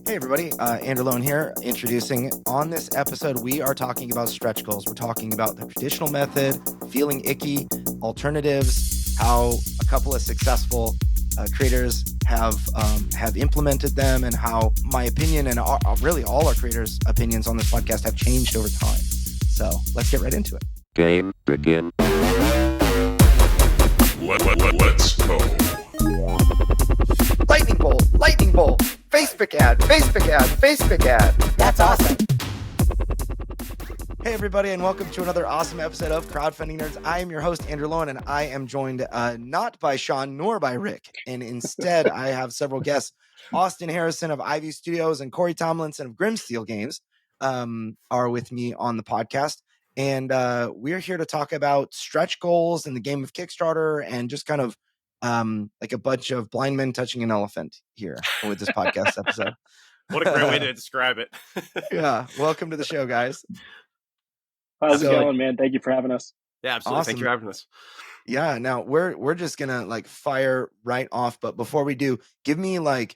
Hey everybody, Andrew Lone here, introducing. On this episode, we are talking about stretch goals. We're talking about the traditional method, feeling icky, alternatives, how a couple of successful creators have implemented them, and how my opinion and really all our creators' opinions on this podcast have changed over time. So let's get right into it. Game begin. Let's go. Lightning bolt, Facebook ad, Facebook ad. That's awesome. Hey everybody, and welcome to another awesome episode of Crowdfunding Nerds. I am your host, Andrew Lowen, and I am joined not by Sean nor by Rick. And instead, I have several guests. Austin Harrison of Ivy Studios and Corey Tomlinson of Grimmsteel Games are with me on the podcast. And we're here to talk about stretch goals in the game of Kickstarter and just kind of like a bunch of blind men touching an elephant here with this podcast episode. What a great way to describe it. Yeah. Welcome to the show, guys. How's it going, man? Thank you for having us. Yeah, absolutely. Awesome. Thank you for having us. Yeah. Now we're just gonna like fire right off. But before we do, give me like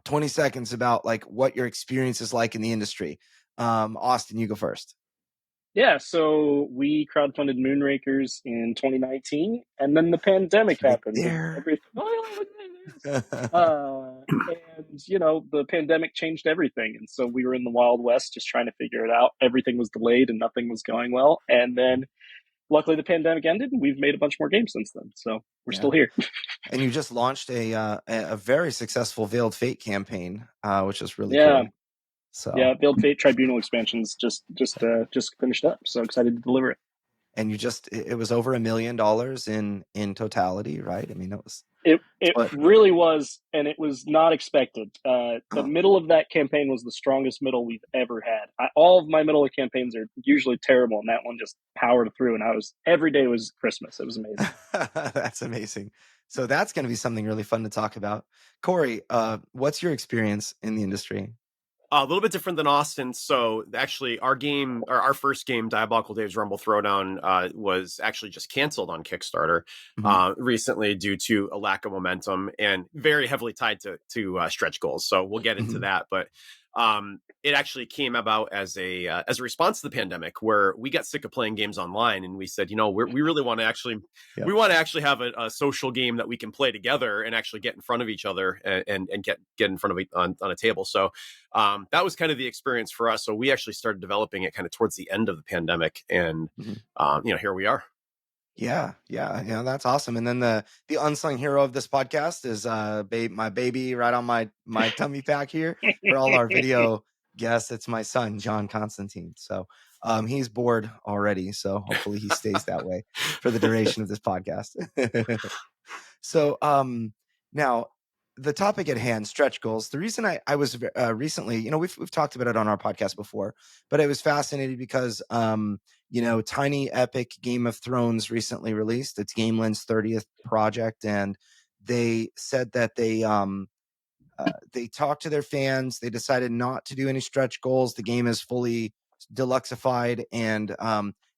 20 seconds about like what your experience is like in the industry. Austin, you go first. Yeah, so we crowdfunded Moonrakers in 2019, and then the pandemic happened. There. And, you know, the pandemic changed everything. And so we were in the Wild West just trying to figure it out. Everything was delayed and nothing was going well. And then luckily the pandemic ended, and we've made a bunch more games since then. So we're still here. And you just launched a very successful Veiled Fate campaign, which is really Yeah. cool. So Yeah, Veiled Fate Tribunal expansions just finished up. So excited to deliver it. and it was over $1 million in totality, right? I mean, It really was, and it was not expected. The middle of that campaign was the strongest middle we've ever had. All of my middle of campaigns are usually terrible, and that one just powered through. And every day was Christmas. It was amazing. That's amazing. So that's going to be something really fun to talk about. Corey, what's your experience in the industry? A little bit different than Austin. So actually our first game, Diabolical Dave's Rumble Throwdown, was actually just canceled on Kickstarter recently due to a lack of momentum and very heavily tied to stretch goals. So we'll get into that. But it actually came about as a response to the pandemic, where we got sick of playing games online, and we said, you know, we really want to actually have a social game that we can play together and actually get in front of each other and get in front of it on a table. So that was kind of the experience for us. So we actually started developing it kind of towards the end of the pandemic, and here we are. Yeah, that's awesome. And then the unsung hero of this podcast is my baby right on my tummy pack here. For all our video guests, it's my son, John Constantine. So he's bored already, so hopefully he stays that way for the duration of this podcast. So now the topic at hand, stretch goals. The reason I was recently, you know, we've talked about it on our podcast before, but I was fascinated because Tiny Epic Game of Thrones recently released its Gameland's 30th project, and they said that they talked to their fans. They decided not to do any stretch goals. The game is fully deluxeified, and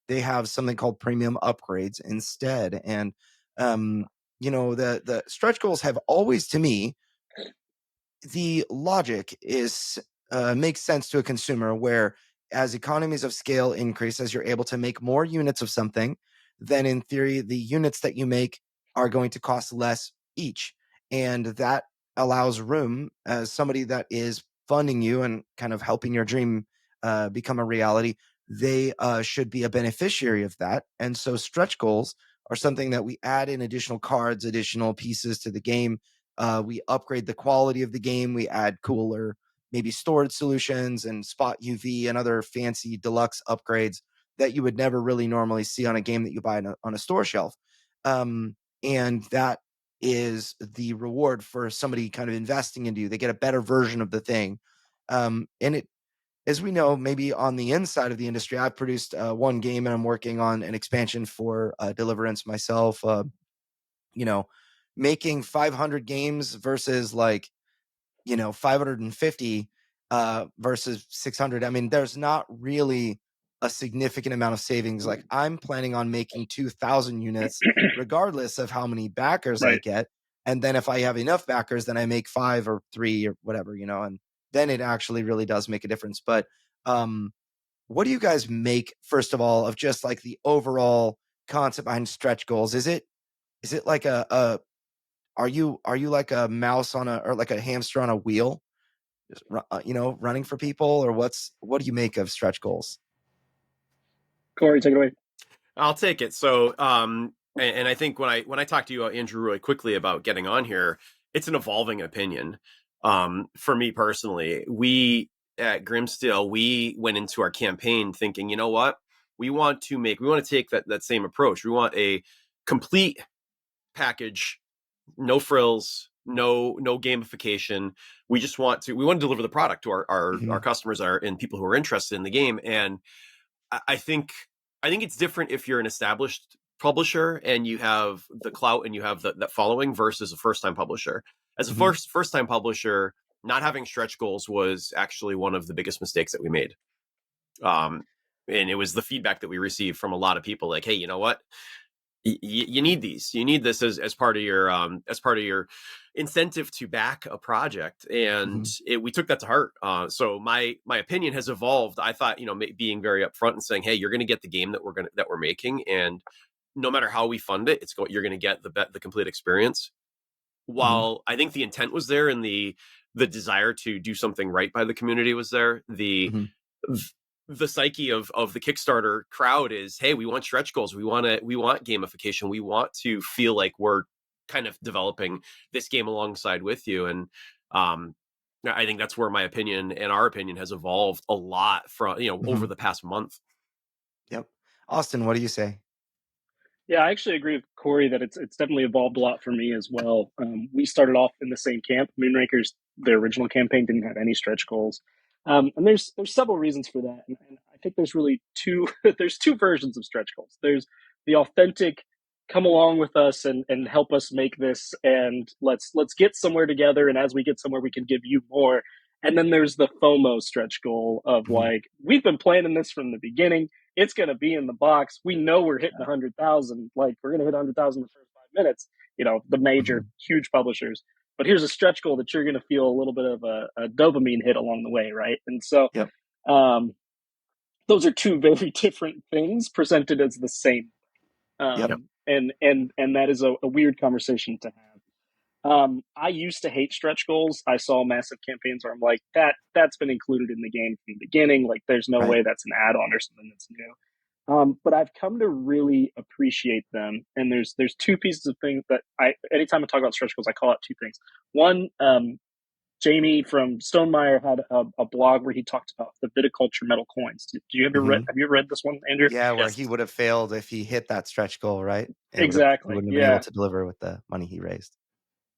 they have something called premium upgrades instead. And the stretch goals have always, to me, the logic is makes sense to a consumer, where as economies of scale increase, as you're able to make more units of something, then in theory, the units that you make are going to cost less each. And that allows room, as somebody that is funding you and kind of helping your dream become a reality, they should be a beneficiary of that. And so stretch goals are something that we add in additional cards, additional pieces to the game. We upgrade the quality of the game. We add cooler, maybe storage solutions and spot UV and other fancy deluxe upgrades that you would never really normally see on a game that you buy on a store shelf. And that is the reward for somebody kind of investing into you. They get a better version of the thing. And it, as we know, maybe on the inside of the industry, I've produced one game, and I'm working on an expansion for Deliverance myself. Making 500 games versus 550 versus 600. I mean, there's not really a significant amount of savings. Like, I'm planning on making 2,000 units regardless of how many backers I get. And then if I have enough backers, then I make 5 or 3 or whatever, and then it actually really does make a difference. But what do you guys make, first of all, of just like the overall concept behind stretch goals? Is it like are you like a mouse on or like a hamster on a wheel, just running for people, or what do you make of stretch goals? Corey, take it away. I'll take it. So, and I think when I talked to you, Andrew, really quickly about getting on here, it's an evolving opinion. For me personally, we at Grimmsteel, we went into our campaign thinking, you know what, we want to take that same approach. We want a complete package, no frills, no gamification. We want to deliver the product to our customers and people who are interested in the game. And I think it's different if you're an established publisher and you have the clout and you have that following versus a first-time publisher. As a first-time publisher, not having stretch goals was actually one of the biggest mistakes that we made. And it was the feedback that we received from a lot of people, like, hey, you know what? You need these. You need this as part of your incentive to back a project, and we took that to heart. So my opinion has evolved. I thought, being very upfront and saying, hey, you're going to get the game that we're making, and no matter how we fund it, you're going to get the complete experience. While I think the intent was there and the desire to do something right by the community was there, the psyche of the Kickstarter crowd is, hey, we want stretch goals. We want gamification. We want to feel like we're kind of developing this game alongside with you. And I think that's where my opinion and our opinion has evolved a lot from, over the past month. Yep. Austin, what do you say? Yeah, I actually agree with Corey that it's definitely evolved a lot for me as well. We started off in the same camp. Moonrakers, the original campaign, didn't have any stretch goals, and there's several reasons for that. And I think there's really two versions of stretch goals. There's the authentic, come along with us and help us make this, and let's get somewhere together. And as we get somewhere, we can give you more. And then there's the FOMO stretch goal of like, we've been planning this from the beginning. It's going to be in the box. We know we're hitting 100,000. Like, we're going to hit 100,000 in the first 5 minutes, the major, huge publishers. But here's a stretch goal that you're going to feel a little bit of a dopamine hit along the way, right? And so those are two very different things presented as the same. And that is a weird conversation to have. I used to hate stretch goals. I saw massive campaigns where I'm like, that's been included in the game from the beginning. Like, there's no way that's an add-on or something that's new. But I've come to really appreciate them. And there's two pieces of things that anytime I talk about stretch goals, I call out two things. One, Jamie from Stonemeyer had a blog where he talked about the viticulture metal coins. Have you ever read this one, Andrew? Yeah, where he would have failed if he hit that stretch goal, right? Exactly. He wouldn't have been able to deliver with the money he raised.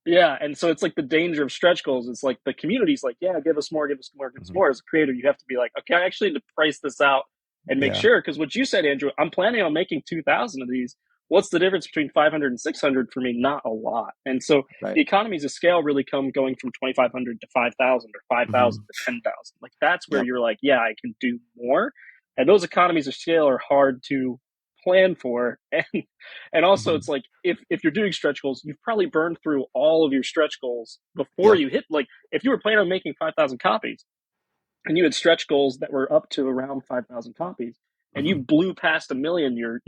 Yeah, and so it's like the danger of stretch goals. It's like the community's like, yeah, give us more, give us more, give us more. As a creator, you have to be like, okay, I actually need to price this out and make sure. Because what you said, Andrew, I'm planning on making 2,000 of these. What's the difference between 500 and 600 for me? Not a lot. And so the economies of scale really come going from 2,500 to 5,000 or 5,000 to 10,000. Like, that's where you're like, yeah, I can do more. And those economies of scale are hard to plan for. And also it's like, if you're doing stretch goals, you've probably burned through all of your stretch goals before you hit, like, if you were planning on making 5,000 copies and you had stretch goals that were up to around 5,000 copies and you blew past 1 million your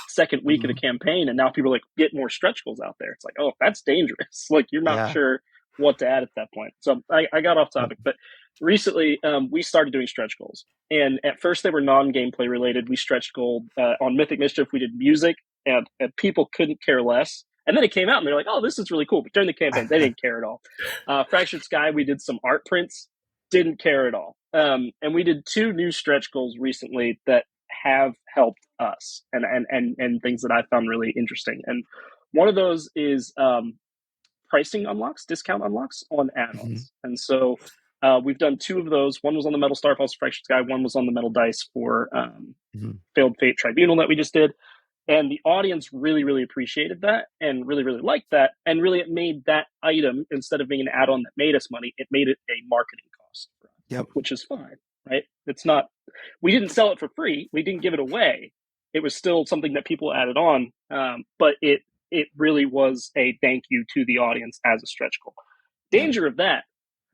second week of the campaign, and now people are like, get more stretch goals out there. It's like, oh, that's dangerous. Like, you're not sure what to add at that point. So I got off topic, but recently we started doing stretch goals, and at first they were non-gameplay related. We stretched goal on Mythic Mischief. We did music, and people couldn't care less. And then it came out and they're like, oh, this is really cool. But during the campaign, they didn't care at all. Fractured Sky, we did some art prints, didn't care at all. And we did 2 new stretch goals recently that have helped us and things that I found really interesting. And one of those is pricing unlocks, discount unlocks on add-ons. And so we've done 2 of those. One was on the Metal Starfall Fractured Sky. One was on the Metal Dice for Failed Fate Tribunal that we just did. And the audience really, really appreciated that and really, really liked that. And really, it made that item, instead of being an add-on that made us money, it made it a marketing cost for us, which is fine, right? It's not, we didn't sell it for free. We didn't give it away. It was still something that people added on. But it really was a thank you to the audience as a stretch goal. Danger of that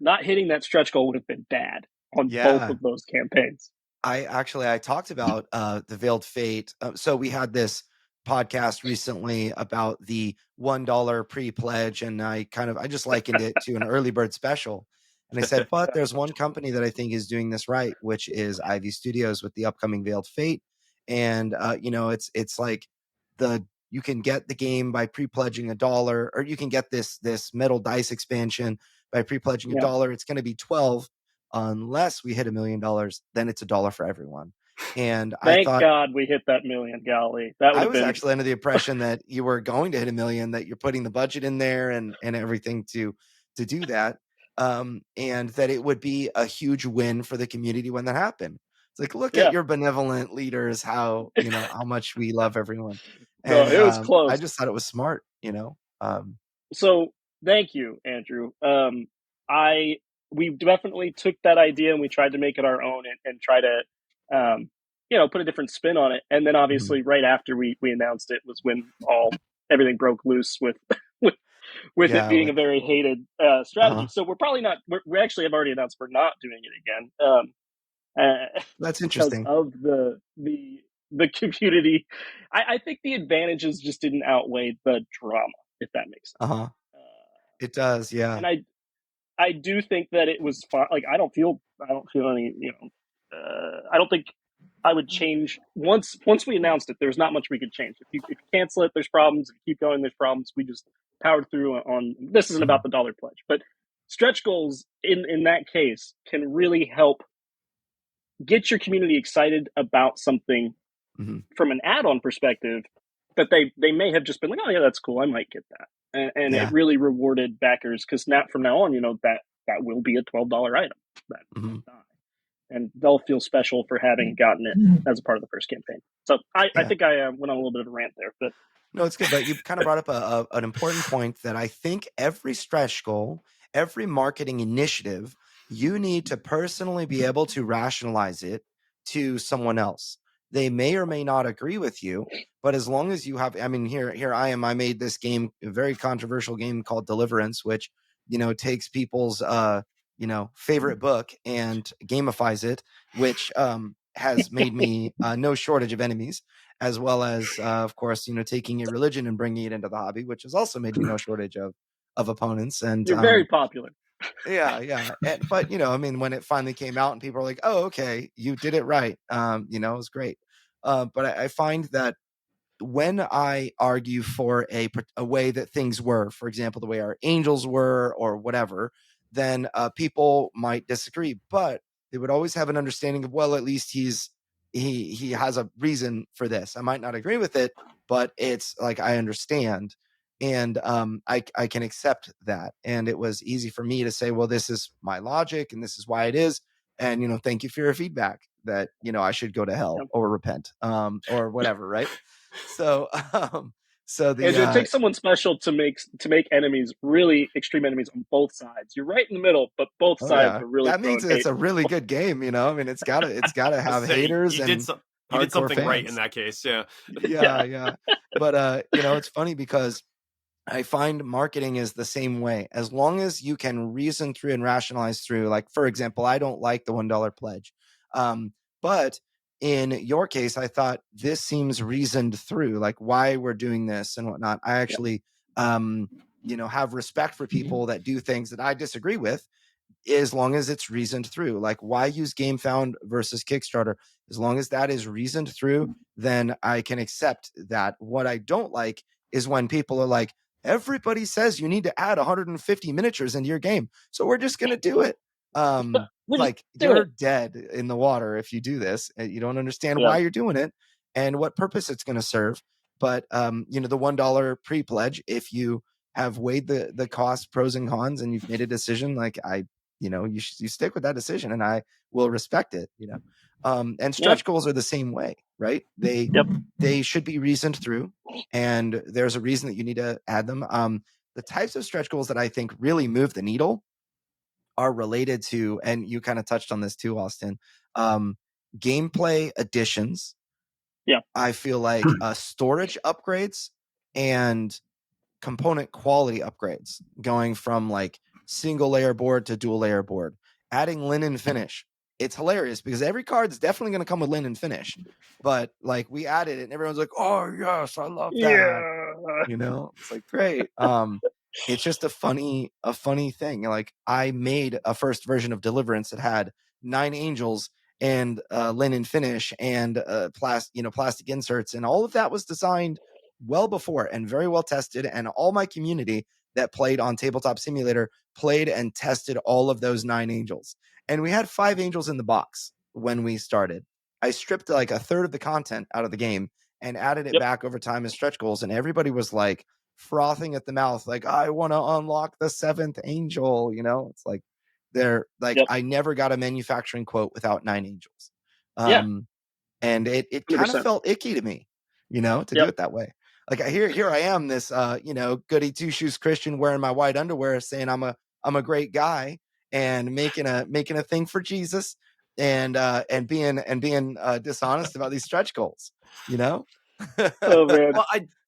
not hitting that stretch goal would have been bad on both of those campaigns. I talked about the Veiled Fate. So we had this podcast recently about the $1 pre-pledge, and I just likened it to an early bird special. And I said, but there's one company that I think is doing this right, which is Ivy Studios with the upcoming Veiled Fate. And it's like you can get the game by pre-pledging $1, or you can get this metal dice expansion by pre-pledging $1. It's going to be $12. Unless we hit $1 million, then it's $1 for everyone. And thank God we hit that million. Golly, that would I have was been... actually under the impression that you were going to hit $1 million, that you're putting the budget in there and everything to do that, and that it would be a huge win for the community when that happened. It's like, look at your benevolent leaders, how how much we love everyone. And it was close. I just thought it was smart, So thank you, Andrew. We definitely took that idea and we tried to make it our own and try to, put a different spin on it. And then obviously right after we announced it was when everything broke loose with it being a very hated strategy. So we're probably not. We actually have already announced we're not doing it again. That's interesting. Because of the community. I think the advantages just didn't outweigh the drama, if that makes sense. It does, yeah. And I do think that it was fun. Like I don't feel any. I don't think I would change once we announced it. There's not much we could change. If you cancel it, there's problems. If you keep going, there's problems. We just powered through on. This isn't about the $1 pledge, but stretch goals in that case can really help get your community excited about something from an add-on perspective that they may have just been like, oh yeah, that's cool, I might get that, and it really rewarded backers, because from now on, that will be a $12 item that will die, and they'll feel special for having gotten it as a part of the first campaign. So I think I went on a little bit of a rant there, but no, it's good. But you kind of brought up an important point that I think every stretch goal, every marketing initiative, you need to personally be able to rationalize it to someone else. They may or may not agree with you, but as long as you have, here I am. I made this game, a very controversial game called Deliverance, which takes people's favorite book and gamifies it, which has made me no shortage of enemies, as well as of course taking a religion and bringing it into the hobby, which has also made me no shortage of opponents. And you're very popular. Yeah. But when it finally came out and people are like, oh, okay, you did it right, it was great. But I find that when I argue for a way that things were, for example, the way our angels were or whatever, then people might disagree, but they would always have an understanding of, well, at least he has a reason for this. I might not agree with it, but it's like, I understand. And I can accept that. And it was easy for me to say, well, this is my logic and this is why it is. And, thank you for your feedback that, I should go to hell or repent or whatever. Right. So, it takes someone special to make enemies, really extreme enemies on both sides. You're right in the middle, but both sides are really. That means it's a really good game. It's gotta have haters. You did something fans. Right in that case. Yeah. Yeah. But it's funny because I find marketing is the same way. As long as you can reason through and rationalize through, like, for example, I don't like the $1 pledge. But in your case, I thought this seems reasoned through, like why we're doing this and whatnot. I actually, have respect for people that do things that I disagree with, as long as it's reasoned through. Like, why use GameFound versus Kickstarter? As long as that is reasoned through, then I can accept that. What I don't like is when people are like, everybody says you need to add 150 miniatures into your game, so we're just going to do it. Like, you're dead in the water if you do this. You don't understand why you're doing it and what purpose it's going to serve. But the $1 pre-pledge, if you have weighed the cost, pros and cons, and you've made a decision, like you stick with that decision, and I will respect it. And stretch goals are the same way, right? They should be reasoned through, and there's a reason that you need to add them. The types of stretch goals that I think really move the needle are related to, and you kind of touched on this too, Austin, gameplay additions. Yeah. I feel like storage upgrades and component quality upgrades, going from like single layer board to dual layer board, adding linen finish. It's hilarious because every card's definitely going to come with linen finish, but like we added it and everyone's like, oh yes, I love that. It's like great. It's just a funny thing. Like I made a first version of Deliverance that had 9 angels and linen finish and plastic inserts, and all of that was designed well before and very well tested, and all my community that played on Tabletop Simulator played and tested all of those 9 angels. And we had 5 angels in the box when we started. I stripped like a third of the content out of the game and added it back over time as stretch goals, and everybody was like frothing at the mouth, like, I want to unlock the 7th angel. It's like they're like, I never got a manufacturing quote without 9 angels. And it kind of 100%. felt icky to me, to do it that way. Like here I am, this goody two shoes Christian wearing my white underwear, saying I'm a great guy and making a thing for Jesus, and being dishonest about these stretch goals. Oh man. Well,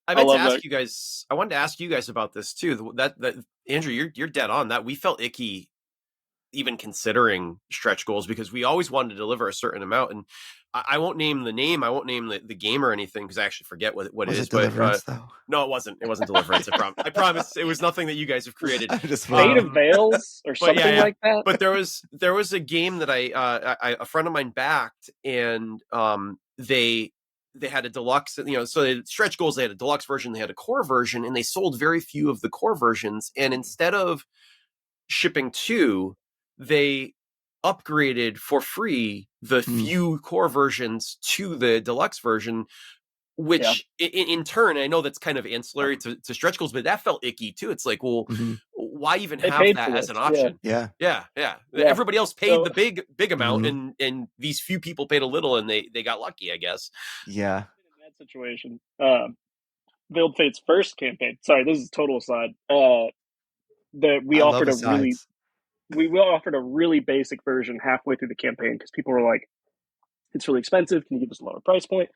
I meant to ask you guys. I wanted to ask you guys about this too. That Andrew, you're dead on that. We felt icky even considering stretch goals because we always wanted to deliver a certain amount. And I won't name the name. I won't name the game or anything because I actually forget what it is. Deliverance, though? No, it wasn't. It wasn't Deliverance. I promise. It was nothing that you guys have created. Fate of Veils or something like that. But there was a game that a friend of mine backed, and they had a deluxe. So they stretch goals. They had a deluxe version. They had a core version, and they sold very few of the core versions. And instead of shipping 2, they upgraded for free the few core versions to the deluxe version, which in turn, I know that's kind of ancillary to stretch goals, but that felt icky too. It's like, well, why even have that as an option? Yeah. Everybody else paid the big amount, and these few people paid a little, and they got lucky, I guess. Yeah. In that situation, Veiled Fate's first campaign. Sorry, this is a total aside. That we offered we offered a really basic version halfway through the campaign because people were like, it's really expensive. Can you give us a lower price point?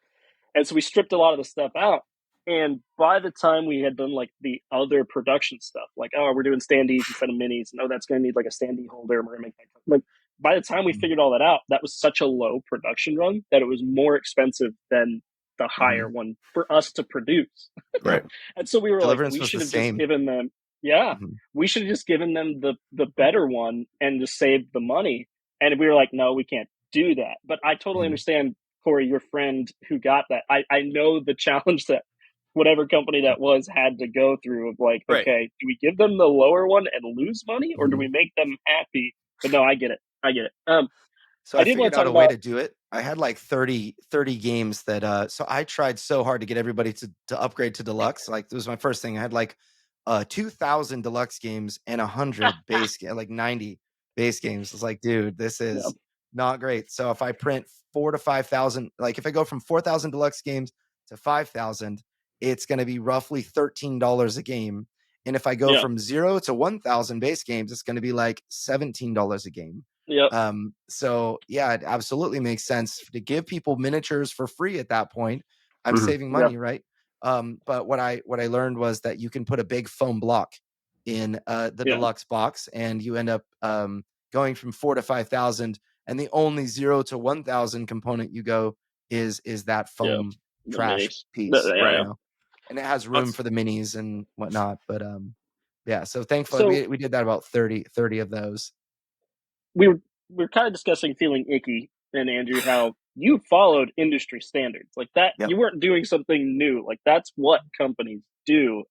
And so we stripped a lot of the stuff out. And by the time we had done like the other production stuff, like, oh, we're doing standees instead of minis, and oh, that's going to need like a standee holder, and we're going to make that. Like, by the time we figured all that out, that was such a low production run that it was more expensive than the higher one for us to produce. Right. And so we were Deliverance like, we was should the have same. just given them, we should have just given them the better one and just saved the money. And we were like, no, we can't do that. But I totally understand, Corey, your friend who got that. I know the challenge that whatever company that was had to go through of like, okay, do we give them the lower one and lose money, or do we make them happy? But no, I get it. So I figured out a way to do it. I had like 30 games that so I tried so hard to get everybody to upgrade to deluxe. Like, this was my first thing. I had like 2,000 deluxe games and 100 base like 90 base games. It's like, dude, this is not great. So if I print 4,000 to 5,000, like if I go from 4,000 deluxe games to 5,000, it's going to be roughly $13 a game. And if I go from 0 to 1,000 base games, it's going to be like $17 a game. So yeah, it absolutely makes sense to give people miniatures for free at that point. I'm saving money, right? But what I learned was that you can put a big foam block in the deluxe box, and you end up going from 4,000 to 5,000, and the only 0 to 1,000 component you go is that foam trash piece, and it has room for the minis and whatnot. But so thankfully we did that about 30 of those. We were kind of discussing feeling icky, and Andrew, how you followed industry standards like that. You weren't doing something new. Like, that's what companies do,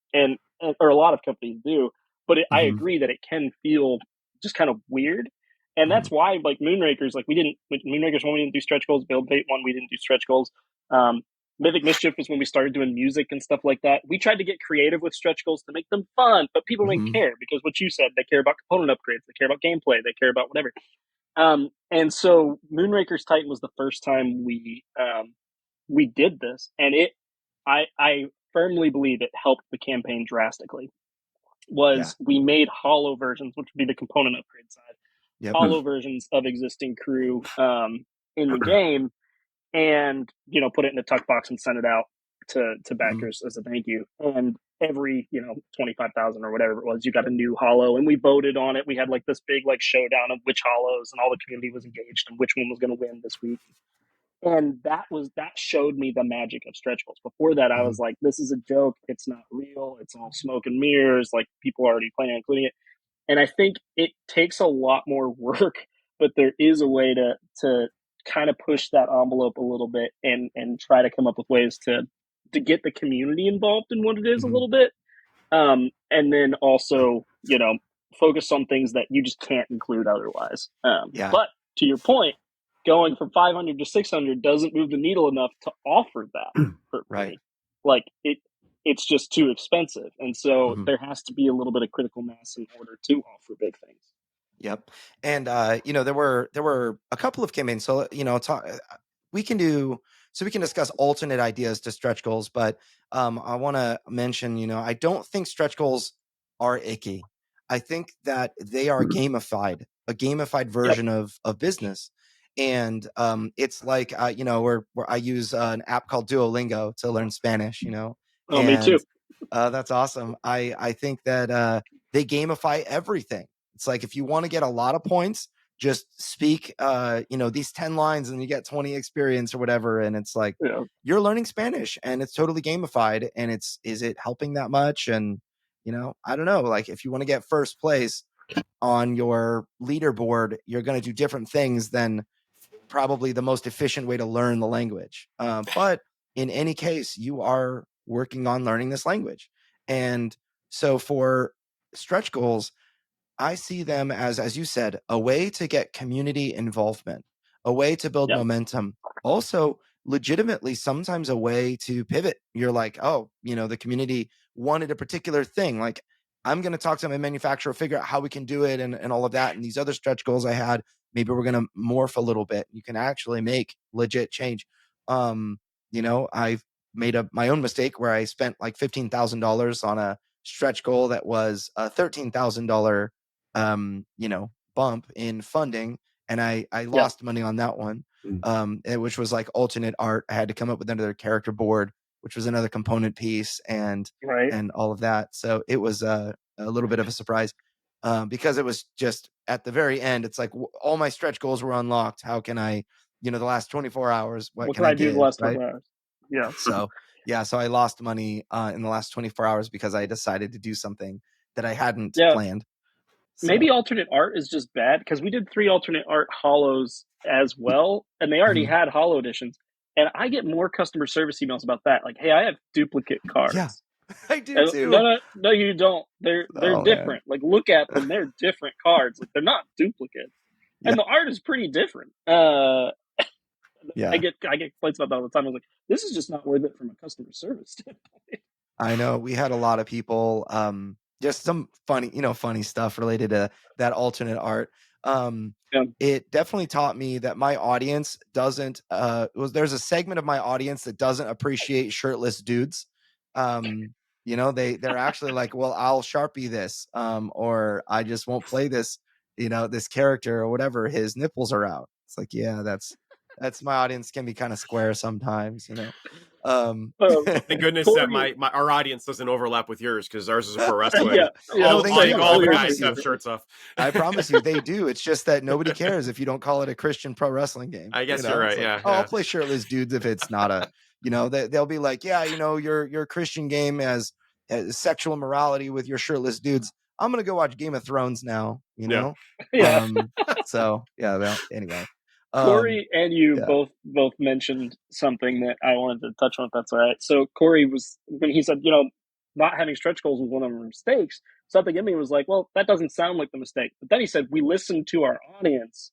or a lot of companies do. But I agree that it can feel just kind of weird, and that's why, like, Moonrakers, like, Moonrakers 1, we didn't do stretch goals. Build Fate 1, we didn't do stretch goals. Mythic Mischief is when we started doing music and stuff like that. We tried to get creative with stretch goals to make them fun, but people didn't care because what you said, they care about component upgrades, they care about gameplay, they care about whatever. And so Moonrakers Titan was the first time we did this, and I firmly believe it helped the campaign drastically. We made hollow versions, which would be the component upgrade side, hollow versions of existing crew in the game, and put it in a tuck box and send it out. to backers as a thank you. And every 25,000 or whatever it was, you got a new holo, and we voted on it. We had like this big like showdown of which holos, and all the community was engaged and which one was going to win this week. And that showed me the magic of stretch goals. Before that, I was like, this is a joke. It's not real. It's all smoke and mirrors. Like, people are already planning on including it. And I think it takes a lot more work, but there is a way to kind of push that envelope a little bit and try to come up with ways to get the community involved in what it is a little bit. And then also, focus on things that you just can't include otherwise. But to your point, going from 500 to 600 doesn't move the needle enough to offer that for free. Like, it's just too expensive. And so there has to be a little bit of critical mass in order to offer big things. Yep. And there were a couple of campaigns. So we can discuss alternate ideas to stretch goals, but I want to mention, I don't think stretch goals are icky. I think that they are gamified, a gamified version of business. And it's like where I use an app called Duolingo to learn Spanish, Oh, me too. That's awesome. I think that they gamify everything. It's like, if you want to get a lot of points, just speak these 10 lines and you get 20 experience or whatever. And it's like, you're learning Spanish, and it's totally gamified. And is it helping that much? And I don't know, like, if you want to get first place on your leaderboard, you're going to do different things than probably the most efficient way to learn the language. But in any case, you are working on learning this language. And so for stretch goals, I see them as you said, a way to get community involvement, a way to build momentum. Also, legitimately, sometimes a way to pivot. You're like, oh, the community wanted a particular thing. Like, I'm going to talk to my manufacturer, figure out how we can do it and all of that. And these other stretch goals I had, maybe we're going to morph a little bit. You can actually make legit change. I've made my own mistake where I spent like $15,000 on a stretch goal that was a $13,000 bump in funding, and I lost money on that one, which was like alternate art. I had to come up with another character board, which was another component piece, and all of that. So it was a little bit of a surprise, because it was just at the very end. It's like, all my stretch goals were unlocked. How can I, the last 24 hours, what can I do the last 24 hours? Yeah. So I lost money in the last 24 hours because I decided to do something that I hadn't planned. So. Maybe alternate art is just bad, because we did 3 alternate art holos as well, and they already had holo editions. And I get more customer service emails about that. Like, hey, I have duplicate cards. Yeah, I do too. No, you don't. They're different. Man. Like, look at them. They're different cards. Like, they're not duplicates. And the art is pretty different. I get complaints about that all the time. I was like, this is just not worth it from a customer service standpoint. I know we had a lot of people, just some funny stuff related to that alternate art. It definitely taught me that my audience doesn't, there's a segment of my audience that doesn't appreciate shirtless dudes. They're actually like, well, I'll Sharpie this, or I just won't play this, this character or whatever, his nipples are out. It's like, yeah, that's my audience can be kind of square sometimes, Thank goodness that our audience doesn't overlap with yours, because ours is a pro wrestling. All the guys have shirts off. I promise you, they do. It's just that nobody cares if you don't call it a Christian pro wrestling game. I guess you're right. Like, I'll play shirtless dudes if it's not a. They'll be like, yeah, your Christian game has sexual immorality with your shirtless dudes. I'm gonna go watch Game of Thrones now. So well, anyway. Corey and you both mentioned something that I wanted to touch on, if that's all right. So Corey was, when he said, not having stretch goals was one of our mistakes, something in me was like, well, that doesn't sound like the mistake. But then he said, we listened to our audience,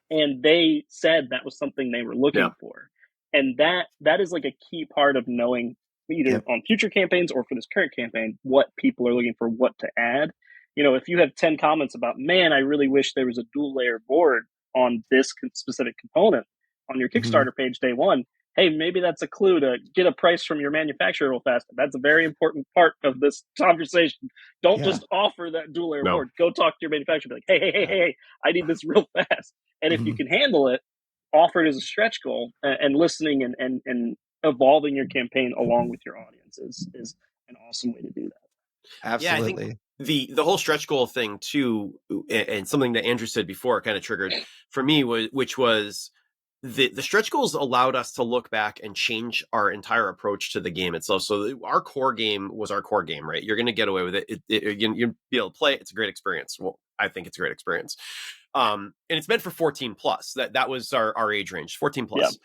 and they said that was something they were looking for. And that is like a key part of knowing, either on future campaigns or for this current campaign, what people are looking for, what to add. If you have 10 comments about, man, I really wish there was a dual layer board on this specific component on your Kickstarter page day one, hey, maybe that's a clue to get a price from your manufacturer real fast. That's a very important part of this conversation. Don't just offer that dual layer board. Go talk to your manufacturer. Be like, hey, I need this real fast. And if you can handle it, offer it as a stretch goal, and listening and evolving your campaign along with your audience is an awesome way to do that. Absolutely. Yeah, I think the whole stretch goal thing too, and something that Andrew said before kind of triggered for me, which was the stretch goals allowed us to look back and change our entire approach to the game itself. So our core game was our core game, right? You're going to get away with it. You'll be able to play it. It's a great experience. Well, I think it's a great experience. And it's meant for 14 plus. That was our age range, 14 plus. Yeah.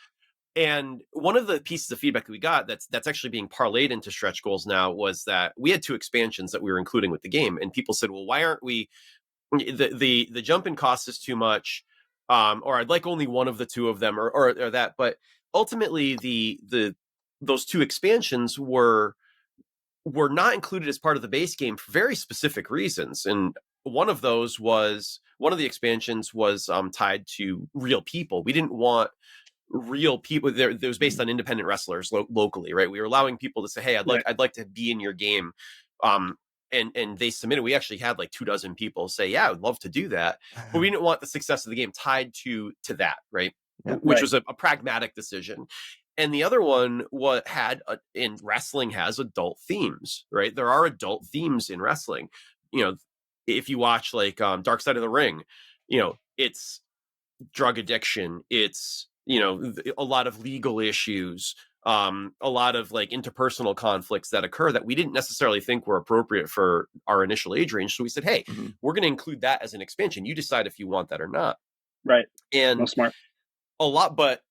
And one of the pieces of feedback that we got that's actually being parlayed into stretch goals now was that we had 2 expansions that we were including with the game, and people said, "Well, why aren't we? The jump in cost is too much, or I'd like only one of the 2 of them, or that." But ultimately, those 2 expansions were not included as part of the base game for very specific reasons, and one of the expansions was tied to real people. We didn't want real people there. It was based on independent wrestlers locally, right? We were allowing people to say, "Hey, I'd like to be in your game," and they submitted. We actually had like 24 people say, "Yeah, I would love to do that," but we didn't want the success of the game tied to that, right? Yeah. Which was a pragmatic decision. And the other one in wrestling has adult themes, right? There are adult themes in wrestling. You know, if you watch like Dark Side of the Ring, it's drug addiction, it's a lot of legal issues, a lot of like interpersonal conflicts that occur that we didn't necessarily think were appropriate for our initial age range. So we said, hey, we're going to include that as an expansion. You decide if you want that or not. Right. And no, smart. A lot, but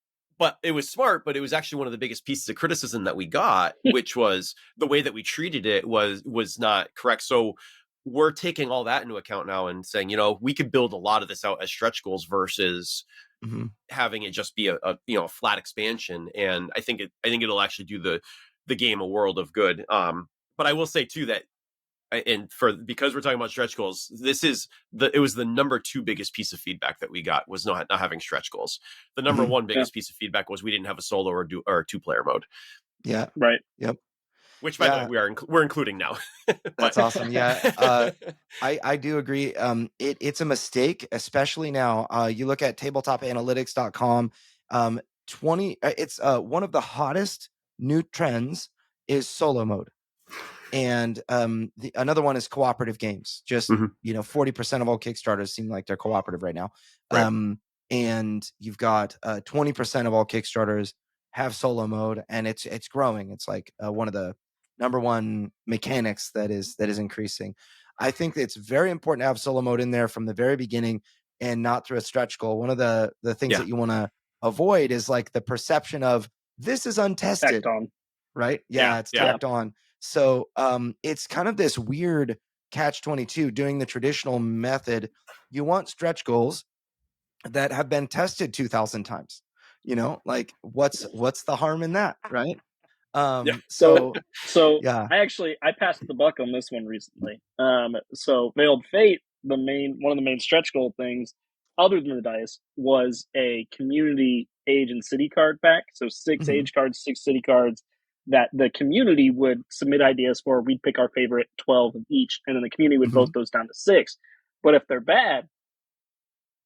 it was smart, but it was actually one of the biggest pieces of criticism that we got, which was the way that we treated it was not correct. So we're taking all that into account now and saying, we could build a lot of this out as stretch goals versus having it just be a flat expansion. And I think it'll actually do the game a world of good. But I will say too that, because we're talking about stretch goals, it was the number 2 biggest piece of feedback that we got was not having stretch goals. The number 1 biggest piece of feedback was we didn't have a solo or 2-player mode. Yeah. Right. Yep. Which, by the way, we're including now. That's awesome. Yeah, I do agree. It's a mistake, especially now. You look at tabletopanalytics.com. It's one of the hottest new trends is solo mode, and another one is cooperative games. Just 40% of all Kickstarters seem like they're cooperative right now. Right. And you've got 20% of all Kickstarters have solo mode, and it's growing. It's like one of the number 1 mechanics that is increasing. I think it's very important to have solo mode in there from the very beginning and not through a stretch goal. One of the things that you want to avoid is like the perception of this is untested, right? Yeah, it's tacked on. So it's kind of this weird catch-22 doing the traditional method. You want stretch goals that have been tested 2,000 times. Like what's the harm in that, right? So yeah, I passed the buck on this one recently. So Veiled Fate, one of the main stretch goal things, other than the dice, was a community age and city card pack. So 6 age cards, 6 city cards that the community would submit ideas for. We'd pick our favorite 12 of each, and then the community would vote those down to 6. But if they're bad,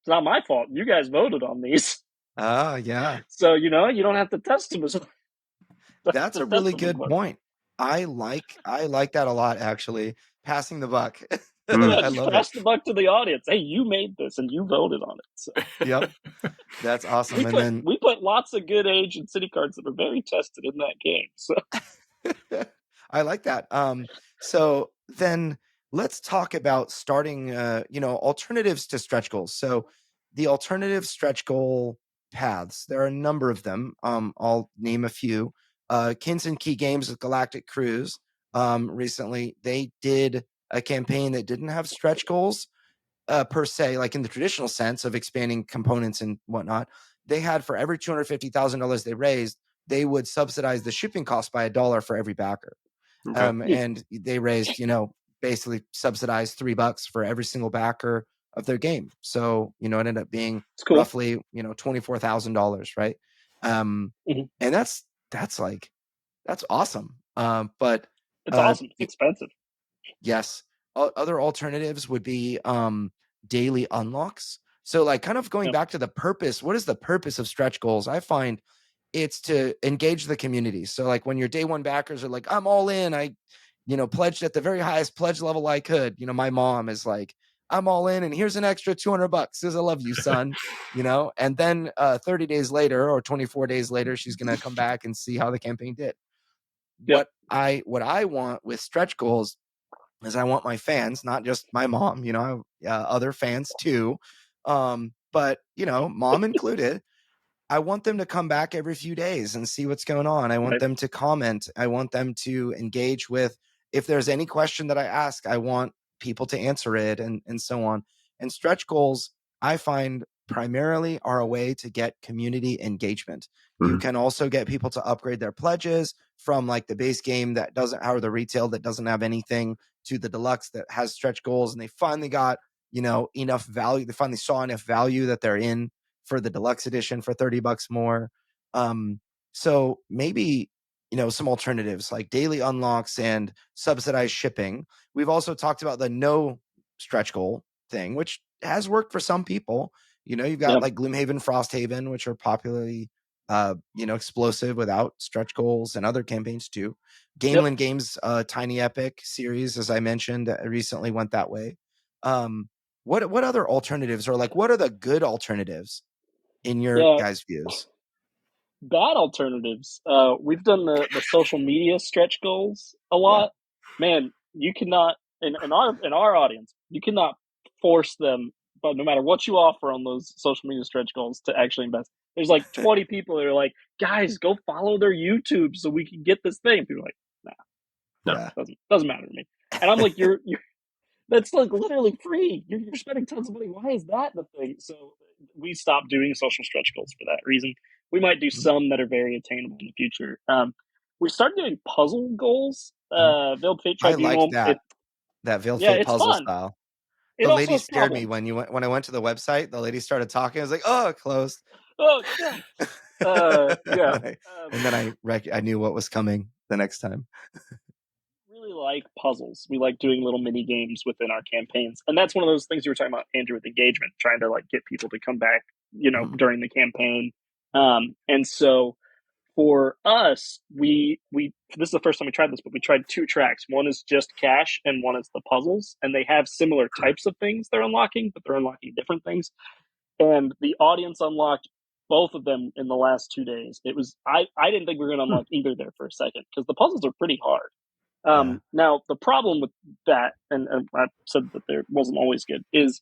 it's not my fault. You guys voted on these. Yeah. So you don't have to test them as That's a really good point. I like that a lot, actually. Passing the buck. I love pass the buck to the audience. Hey, you made this and you voted on it. So. Yep. That's awesome. We put lots of good age and city cards that are very tested in that game. So I like that. So then let's talk about starting alternatives to stretch goals. So the alternative stretch goal paths, there are a number of them. I'll name a few. Kins and Key Games with Galactic Cruise. Recently, they did a campaign that didn't have stretch goals per se, like in the traditional sense of expanding components and whatnot. They had, for every $250,000 they raised, they would subsidize the shipping cost by $1 for every backer. Okay. And they raised, basically subsidized $3 for every single backer of their game. So, it ended up being roughly, $24,000, right? And that's awesome. But it's awesome. It's expensive. Yes. Other alternatives would be daily unlocks. So like kind of going back to the purpose, what is the purpose of stretch goals? I find it's to engage the community. So like when your day one backers are like, I'm all in, I, pledged at the very highest pledge level I could. My mom is like, I'm all in, and here's an extra $200 because I love you, son. And then 30 days later or 24 days later, she's gonna come back and see how the campaign did. Yep. What I want with stretch goals is I want my fans, not just my mom, other fans too, but mom included. I want them to come back every few days and see what's going on. I want Right. them to comment. I want them to engage with, if there's any question that I ask, I want people to answer it, and so on. And stretch goals, I find, primarily are a way to get community engagement. You can also get people to upgrade their pledges from like the base game that doesn't, or the retail that doesn't have anything, to the deluxe that has stretch goals, and they finally got, enough value. They finally saw enough value that they're in for the deluxe edition for $30 more. So maybe, some alternatives like daily unlocks and subsidized shipping. We've also talked about the no stretch goal thing, which has worked for some people. You've got like Gloomhaven, Frosthaven, which are popularly, explosive without stretch goals, and other campaigns too. Gameland Games, Tiny Epic series, as I mentioned, recently went that way. What other alternatives, or like what are the good alternatives in your guys' views? Bad alternatives. We've done the social media stretch goals a lot. Man, you cannot, in our audience, you cannot force them, but no matter what you offer on those social media stretch goals, to actually invest. There's like 20 people that are like, guys, go follow their YouTube so we can get this thing. People are like, nah, doesn't matter to me. And I'm like, you're that's like literally free. You're spending tons of money. Why is that the thing? So we stopped doing social stretch goals for that reason. We might do some that are very attainable in the future. We started doing puzzle goals. Veiled Fate Tribunal. I like that Veiled Fate it's puzzle fun. style. It The also lady has scared me problems. when I went to the website. The lady started talking. I was like, oh, it closed. Oh yeah. And then I knew what was coming the next time. Really like puzzles. We like doing little mini games within our campaigns, and that's one of those things you were talking about, Andrew, with engagement, trying to like get people to come back, during the campaign. And so for us, we this is the first time we tried this, but we tried two tracks. One is just cash, and one is the puzzles, and they have similar types of things they're unlocking, but they're unlocking different things. And the audience unlocked both of them in the last 2 days. It was I didn't think we were going to unlock either there for a second, because the puzzles are pretty hard. Now the problem with that, and I said that there wasn't always good, is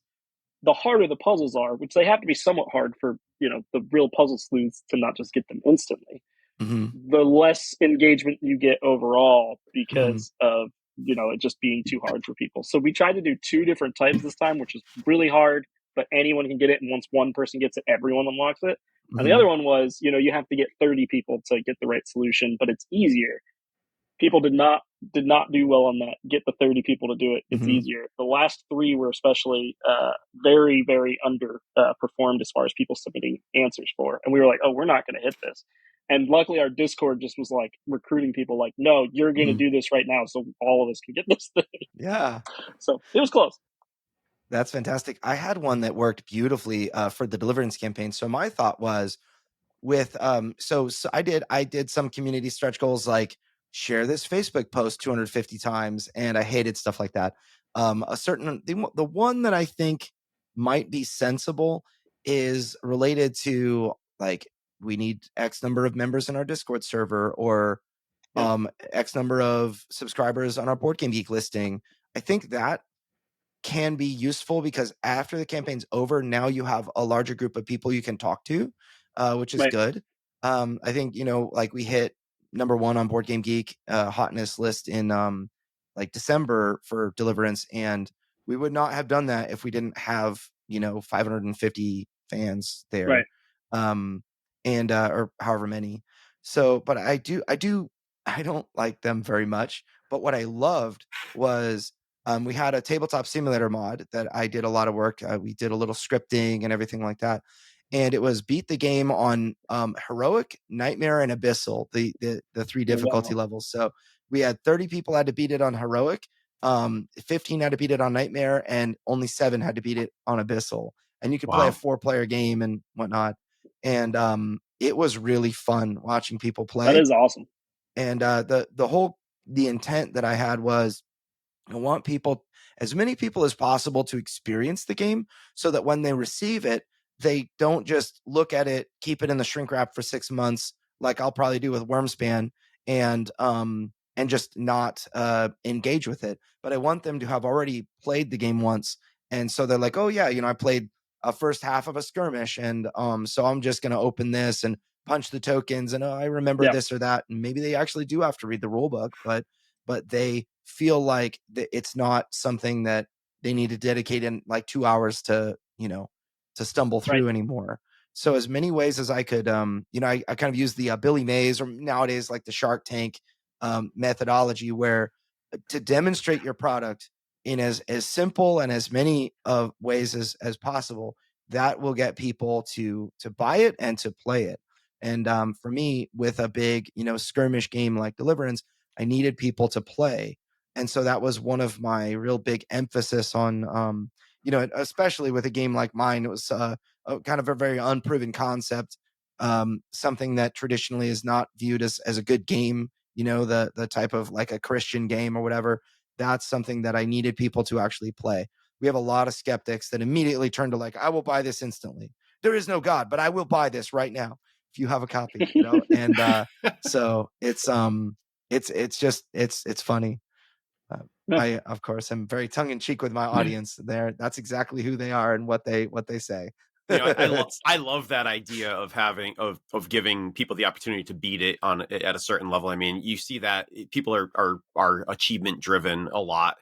the harder the puzzles are, which they have to be somewhat hard for the real puzzle sleuths to not just get them instantly. The less engagement you get overall, because of it just being too hard for people. So we tried to do two different types this time, which is really hard, but anyone can get it, and once one person gets it, everyone unlocks it. And the other one was, you have to get 30 people to get the right solution, but it's easier. People did not do well on that. Get the 30 people to do it. It's easier. The last three were especially very, very under performed as far as people submitting answers for. And we were like, oh, we're not going to hit this. And luckily our Discord just was like recruiting people like, no, you're going to do this right now, so all of us can get this thing. Yeah. So it was close. That's fantastic. I had one that worked beautifully for the Deliverance campaign. So my thought was with so I did some community stretch goals, like share this Facebook post 250 times, and I hated stuff like that. The one that I think might be sensible is related to like, we need X number of members in our Discord server, or X number of subscribers on our Board Game Geek listing. I think that can be useful, because after the campaign's over, now you have a larger group of people you can talk to, which is good. I think, like we hit number 1 on Board Game Geek hotness list in like December for Deliverance, and we would not have done that if we didn't have 550 fans there, and or however many. So, but I don't like them very much. But what I loved was, we had a tabletop simulator mod that I did a lot of work. We did a little scripting and everything like that. And it was beat the game on heroic, nightmare, and abyssal, the 3 difficulty levels. So we had 30 people had to beat it on heroic, 15 had to beat it on nightmare, and only 7 had to beat it on abyssal. And you could play a 4-player game and whatnot. And it was really fun watching people play. That is awesome. And the intent that I had was, I want as many people as possible to experience the game, so that when they receive it, they don't just look at it, keep it in the shrink wrap for 6 months, like I'll probably do with Wormspan, and just not engage with it. But I want them to have already played the game once, and so they're like, oh yeah, I played a first half of a skirmish, and so I'm just going to open this and punch the tokens, and I remember this or that, and maybe they actually do have to read the rule book, but they feel like it's not something that they need to dedicate in like 2 hours to stumble through anymore. So as many ways as I could, I kind of use the Billy Mays, or nowadays like the Shark Tank methodology, where to demonstrate your product in as simple and as many of ways as possible, that will get people to buy it and to play it. And for me, with a big skirmish game like Deliverance, I needed people to play. And so that was one of my real big emphasis on, especially with a game like mine. It was kind of a very unproven concept, something that traditionally is not viewed as a good game, the type of like a Christian game or whatever. That's something that I needed people to actually play. We have a lot of skeptics that immediately turn to like, I will buy this instantly. There is no God, but I will buy this right now if you have a copy, and so it's funny. I, of course, am very tongue in cheek with my audience there. That's exactly who they are and what they say. I love that idea of having of giving people the opportunity to beat it at a certain level. I mean, you see that people are achievement driven a lot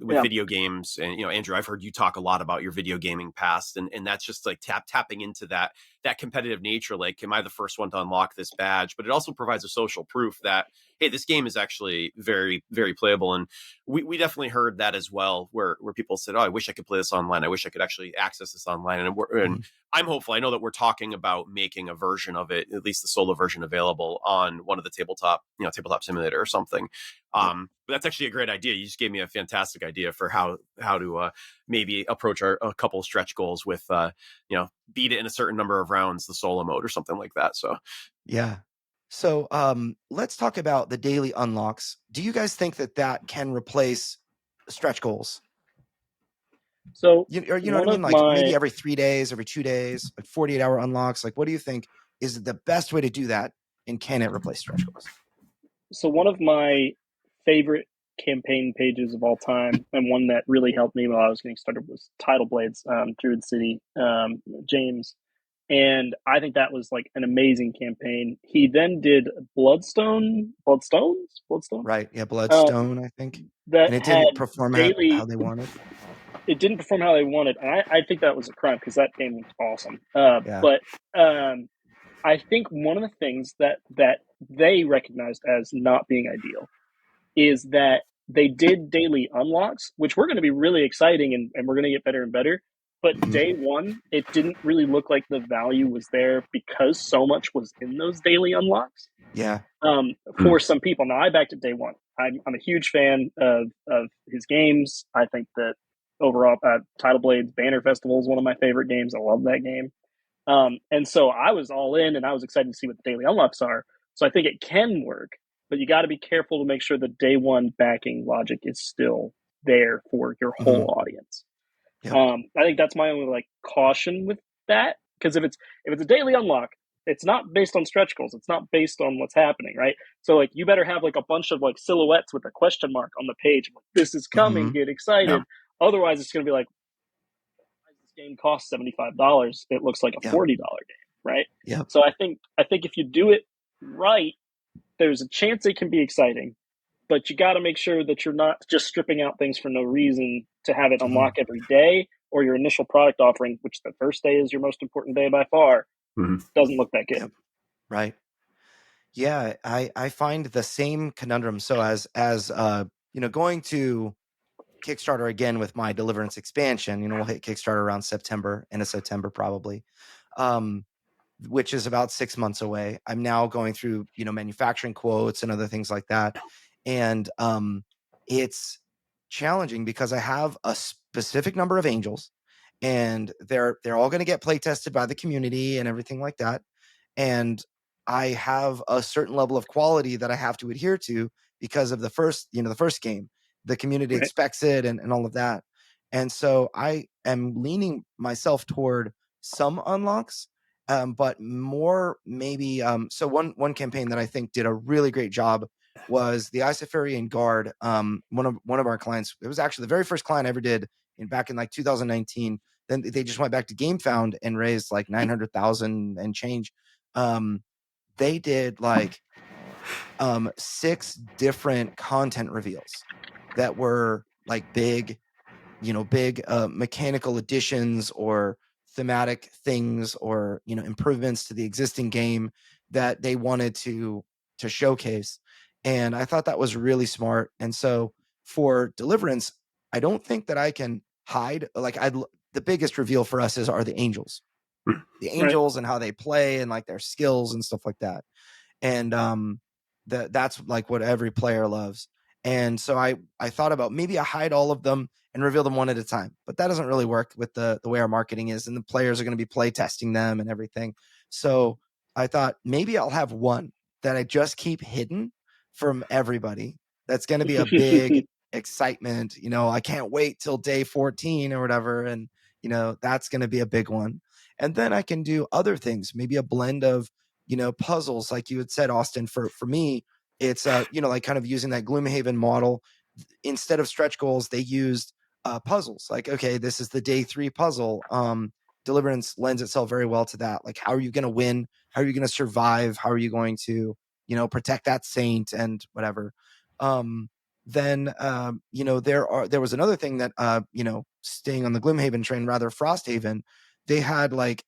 with video games, and Andrew, I've heard you talk a lot about your video gaming past, and that's just like tapping into that competitive nature. Like, am I the first one to unlock this badge? But it also provides a social proof that, hey, this game is actually very, very playable. And we definitely heard that as well, where people said, oh, I wish I could play this online. I wish I could actually access this online. And I'm hopeful. I know that we're talking about making a version of it, at least the solo version, available on one of the tabletop simulator or something. But that's actually a great idea. You just gave me a fantastic idea for how to maybe approach a couple of stretch goals with, beat it in a certain number of rounds, the solo mode or something like that. So, yeah. So let's talk about the daily unlocks. Do you guys think that can replace stretch goals? So you know what I mean? Like maybe every 3 days, every 2 days, like 48-hour unlocks. Like, what do you think is the best way to do that? And can it replace stretch goals? So one of my favorite campaign pages of all time, and one that really helped me while I was getting started, was Tidal Blades, Druid City, James. And I think that was like an amazing campaign. He then did Bloodstones? Right. Yeah, Bloodstone, I think. That and it didn't perform daily, how they wanted. It didn't perform how they wanted. And I think that was a crime, because that game was awesome. Yeah. But I think one of the things that they recognized as not being ideal is that they did daily unlocks, which were going to be really exciting, and we're going to get better and better. But day one, it didn't really look like the value was there, because so much was in those daily unlocks. Yeah. For some people. Now, I backed it day one. I'm a huge fan of his games. I think that overall, Tidal Blades Banner Festival is one of my favorite games. I love that game. And so I was all in, and I was excited to see what the daily unlocks are. So I think it can work, but you got to be careful to make sure the day one backing logic is still there for your whole audience. Yep. I think that's my only like caution with that, because if it's a daily unlock, it's not based on stretch goals. It's not based on what's happening, right? So like, you better have like a bunch of like silhouettes with a question mark on the page. Like, this is coming. Get excited. Yeah. Otherwise, it's going to be like, this game costs $75. It looks like a $40 game, right? Yeah. So I think if you do it right, there's a chance it can be exciting, but you got to make sure that you're not just stripping out things for no reason to have it unlock every day, or your initial product offering, which the first day is your most important day by far, doesn't look that good. Yep. Right. Yeah, I find the same conundrum. So as going to Kickstarter again with my Deliverance expansion, we'll hit Kickstarter around end of September probably, which is about 6 months away. I'm now going through, manufacturing quotes and other things like that. And it's challenging because I have a specific number of angels, and they're all going to get play tested by the community and everything like that. and I have a certain level of quality that I have to adhere to because of the first game. The community expects it and all of that. And so I am leaning myself toward some unlocks, but more maybe. So one campaign that I think did a really great job was the Isofarian Guard. One of our clients. It was actually the very first client I ever did back in like 2019. Then they just went back to GameFound and raised like 900,000 and change. They did like 6 different content reveals that were like big mechanical additions or thematic things or improvements to the existing game that they wanted to showcase. And I thought that was really smart. And so for Deliverance, I don't think that I can hide. Like the biggest reveal for us are the angels. The angels and how they play and like their skills and stuff like that. And that's like what every player loves. And so I thought about maybe I hide all of them and reveal them one at a time, but that doesn't really work with the way our marketing is, and the players are going to be play testing them and everything. So I thought maybe I'll have one that I just keep hidden from everybody. That's going to be a big excitement. I can't wait till day 14 or whatever. And, that's going to be a big one. And then I can do other things, maybe a blend of, puzzles, like you had said, Austin. For me, it's like kind of using that Gloomhaven model. Instead of stretch goals, they used puzzles. Like, okay, this is the day 3 puzzle. Deliverance lends itself very well to that. Like, how are you going to win? How are you going to survive? How are you going to, protect that saint and whatever? Then there was another thing that staying on the Gloomhaven train, rather Frosthaven, they had like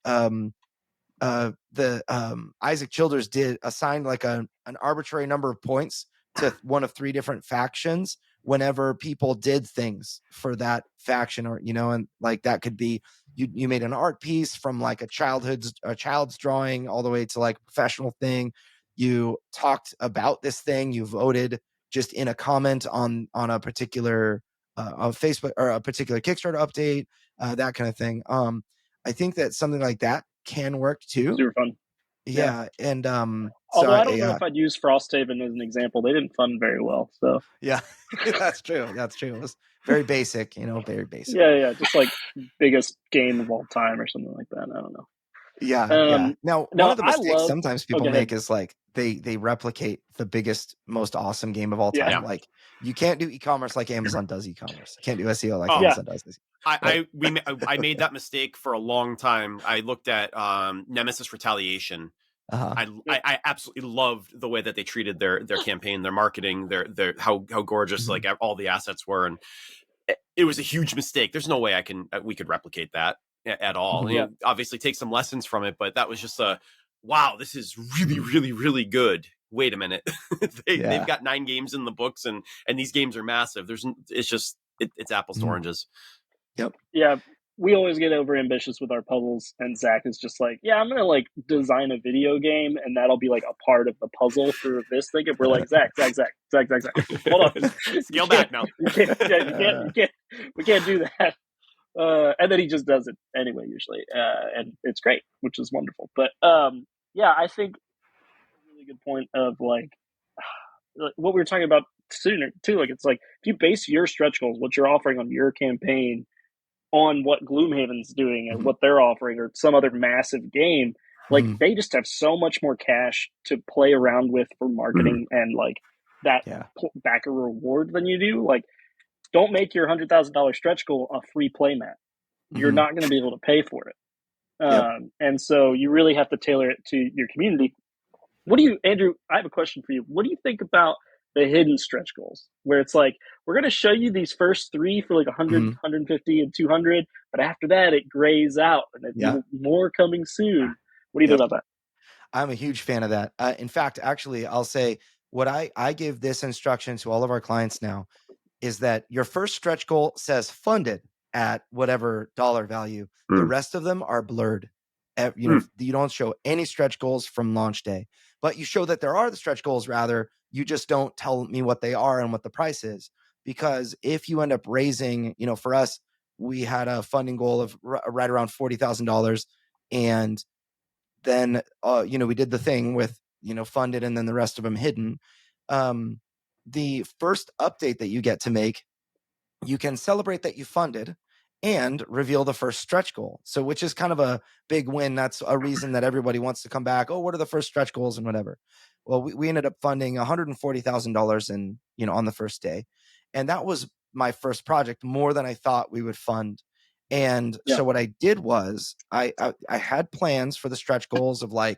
Isaac Childers did assign like an arbitrary number of points to one of 3 different factions whenever people did things for that faction, or and like that could be you made an art piece from like a child's drawing all the way to like a professional thing. You talked about this thing, you voted just in a comment on a particular Facebook or a particular Kickstarter update, that kind of thing. I think that something like that can work too. Super fun. Yeah. And although I don't know if I'd use Frosthaven as an example. They didn't fund very well. So yeah, that's true. It was very basic, very basic. Yeah. Just like biggest game of all time or something like that. I don't know. Yeah. Now, one of the mistakes sometimes people make is like they replicate the biggest, most awesome game of all time. Yeah. Like you can't do e-commerce like Amazon does e-commerce. You can't do SEO like Amazon does SEO. I made that mistake for a long time. I looked at Nemesis Retaliation. I absolutely loved the way that they treated their campaign, their marketing, their how gorgeous like all the assets were, and it was a huge mistake. There's no way we could replicate that at all. Yeah. Obviously take some lessons from it, but that was just wow, this is really, really, really good. Wait a minute. They've got 9 games in the books and these games are massive. It's apples to oranges. Yep. Yeah. We always get over ambitious with our puzzles, and Zach is just like, yeah, I'm going to like design a video game and that'll be like a part of the puzzle for this thing. And we're like, Zach, hold on. Scale back now. We can't do that. And then he just does it anyway, usually. And it's great, which is wonderful. But I think a really good point of like what we were talking about sooner too. Like, it's like if you base your stretch goals, what you're offering on your campaign, on what Gloomhaven's doing and what they're offering, or some other massive game, like they just have so much more cash to play around with for marketing and like that backer reward than you do. Like, don't make your $100,000 stretch goal a free playmat. You're not going to be able to pay for it. And so you really have to tailor it to your community. Andrew, I have a question for you. What do you think about the hidden stretch goals, where it's like, we're going to show you these first 3 for like 100, 150, and 200, but after that it grays out and it's more coming soon? What do you think about that? I'm a huge fan of that. In fact, actually, I'll say what I give this instruction to all of our clients now is that your first stretch goal says funded at whatever dollar value. The rest of them are blurred. You don't show any stretch goals from launch day, but you show that there are the stretch goals. Rather, you just don't tell me what they are and what the price is. Because if you end up raising, for us, we had a funding goal of right around $40,000, and then we did the thing with funded and then the rest of them hidden. The first update that you get to make, you can celebrate that you funded and reveal the first stretch goal. So, which is kind of a big win. That's a reason that everybody wants to come back. Oh, what are the first stretch goals and whatever? Well, we ended up funding $140,000 on the first day. And that was my first project, more than I thought we would fund. And so what I did was I had plans for the stretch goals of I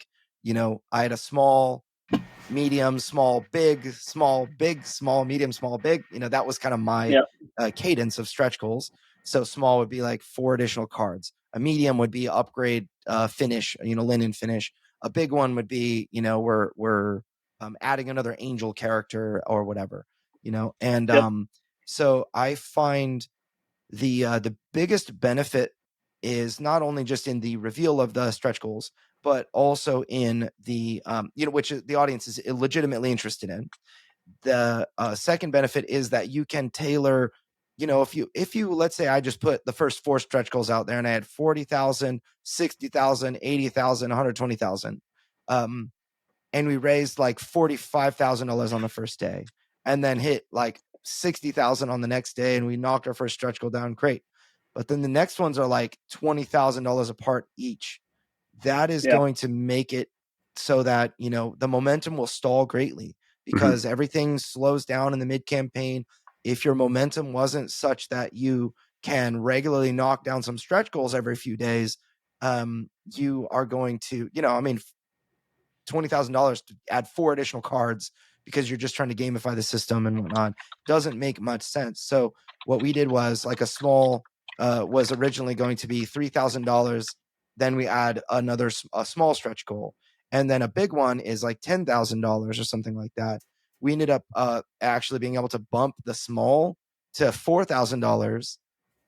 had a small, medium, small, big, small, big, small, medium, small, big. That was kind of my cadence of stretch goals. So small would be like 4 additional cards. A medium would be upgrade finish, linen finish. A big one would be, we're adding another angel character or whatever, and so I find the biggest benefit is not only just in the reveal of the stretch goals, but also in the which the audience is legitimately interested in. The second benefit is that you can tailor, if you let's say I just put the first 4 stretch goals out there and I had 40,000, 60,000, 80,000, 120,000, and we raised like $45,000 on the first day, and then hit like 60,000 on the next day, and we knocked our first stretch goal down. Great. But then the next ones are like $20,000 apart each. That is going to make it so that, the momentum will stall greatly, because everything slows down in the mid campaign. If your momentum wasn't such that you can regularly knock down some stretch goals every few days, you are going to, $20,000 to add 4 additional cards because you're just trying to gamify the system and whatnot doesn't make much sense. So what we did was like a small was originally going to be $3,000. Then we add a small stretch goal, and then a big one is like $10,000 or something like that. We ended up actually being able to bump the small to $4,000.